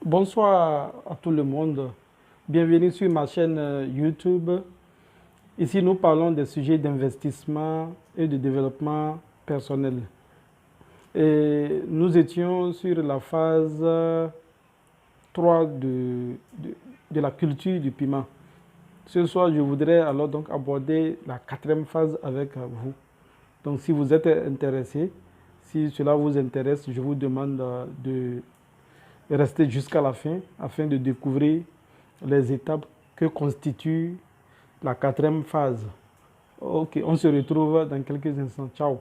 Bonsoir à tout le monde. Bienvenue sur ma chaîne YouTube. Ici, nous parlons des sujets d'investissement et de développement personnel. Et nous étions sur la phase 3 de la culture du piment. Ce soir, je voudrais alors donc aborder la quatrième phase avec vous. Donc, si vous êtes intéressé, si cela vous intéresse, je vous demande de rester jusqu'à la fin afin de découvrir les étapes que constitue la quatrième phase. Ok, on se retrouve dans quelques instants. Ciao.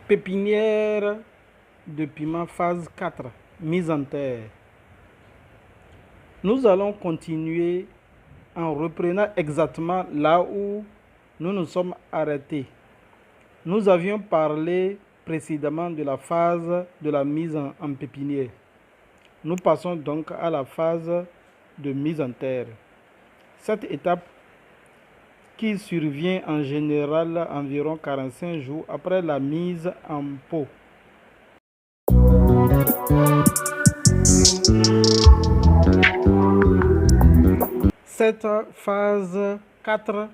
Pépinière de piment phase 4, mise en terre. Nous allons continuer en reprenant exactement là où nous nous sommes arrêtés. Nous avions parlé précédemment de la phase de la mise en pépinière. Nous passons donc à la phase de mise en terre. Cette étape, qui survient en général environ 45 jours après la mise en pot. Cette phase 4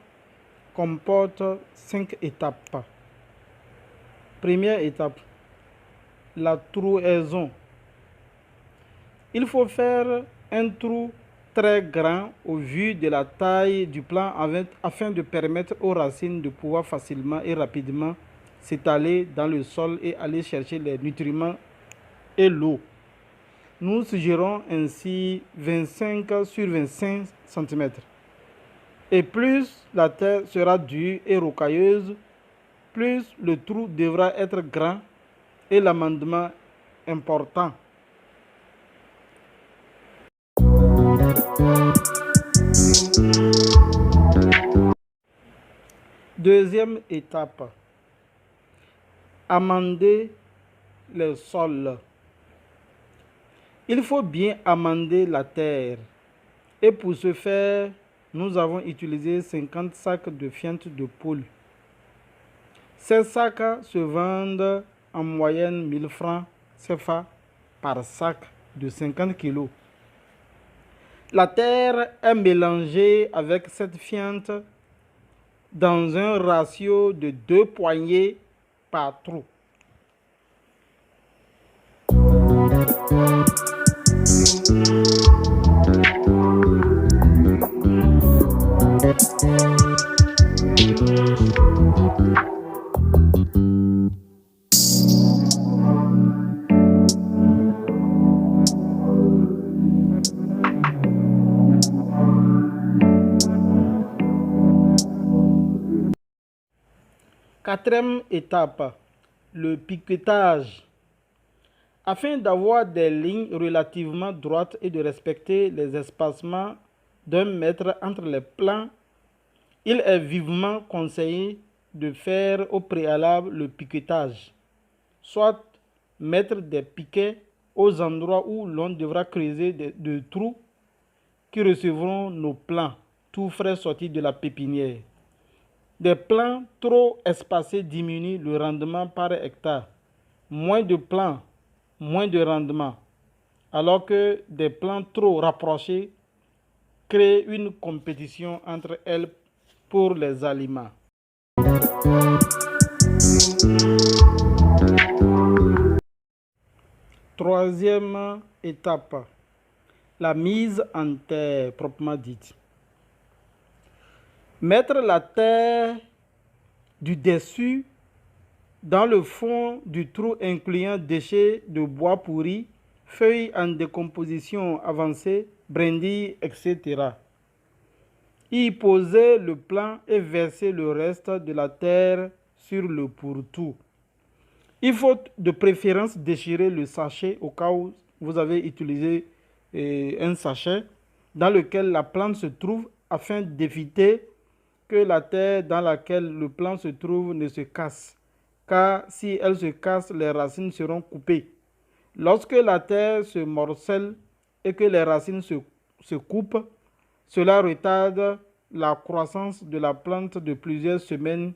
comporte 5 étapes. Première étape, la trouaison. Il faut faire un trou très grand au vu de la taille du plant afin de permettre aux racines de pouvoir facilement et rapidement s'étaler dans le sol et aller chercher les nutriments et l'eau. Nous suggérons ainsi 25 sur 25 cm. Et plus la terre sera dure et rocailleuse, plus le trou devra être grand et l'amendement important. Deuxième étape, amender le sol. Il faut bien amender la terre et pour ce faire, nous avons utilisé 50 sacs de fientes de poule. Ces sacs se vendent en moyenne 1000 francs CFA par sac de 50 kg. La terre est mélangée avec cette fiente dans un ratio de 2 poignées par trou. Quatrième étape, le piquetage. Afin d'avoir des lignes relativement droites et de respecter les espacements d'1 mètre entre les plants, il est vivement conseillé de faire au préalable le piquetage, soit mettre des piquets aux endroits où l'on devra creuser de trous qui recevront nos plants tout frais sortis de la pépinière. Des plants trop espacés diminuent le rendement par hectare. Moins de plants, moins de rendement. Alors que des plants trop rapprochés créent une compétition entre elles pour les aliments. Troisième étape, la mise en terre proprement dite. Mettre la terre du dessus dans le fond du trou incluant déchets de bois pourris, feuilles en décomposition avancée, brindilles, etc. Y poser le plant et verser le reste de la terre sur le pourtour. Il faut de préférence déchirer le sachet au cas où vous avez utilisé un sachet dans lequel la plante se trouve afin d'éviter que la terre dans laquelle le plant se trouve ne se casse, car si elle se casse, les racines seront coupées Lorsque la terre se morcelle et que les racines se coupent, cela retarde la croissance de la plante de plusieurs semaines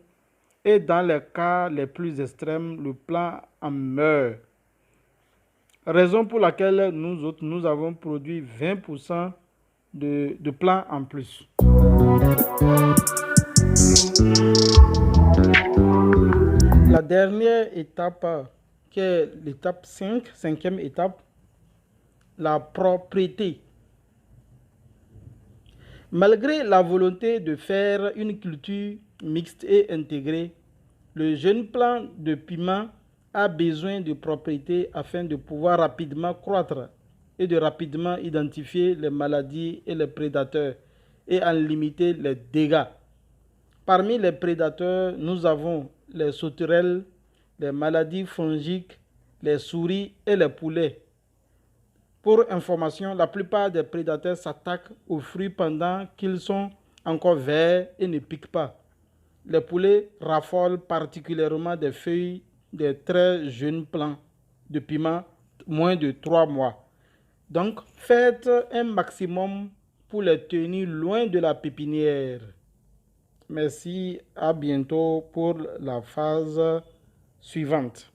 et dans les cas les plus extrêmes, le plant en meurt. Raison pour laquelle nous avons produit 20% de plants en plus. La dernière étape, qui est l'étape 5, cinquième étape, la propriété. Malgré la volonté de faire une culture mixte et intégrée, le jeune plant de piment a besoin de propriété afin de pouvoir rapidement croître et de rapidement identifier les maladies et les prédateurs et en limiter les dégâts. Parmi les prédateurs, nous avons les sauterelles, les maladies fongiques, les souris et les poulets. Pour information, la plupart des prédateurs s'attaquent aux fruits pendant qu'ils sont encore verts et ne piquent pas. Les poulets raffolent particulièrement des feuilles des très jeunes plants de piment moins de 3 mois. Donc, faites un maximum pour les tenir loin de la pépinière. Merci, à bientôt pour la phase suivante.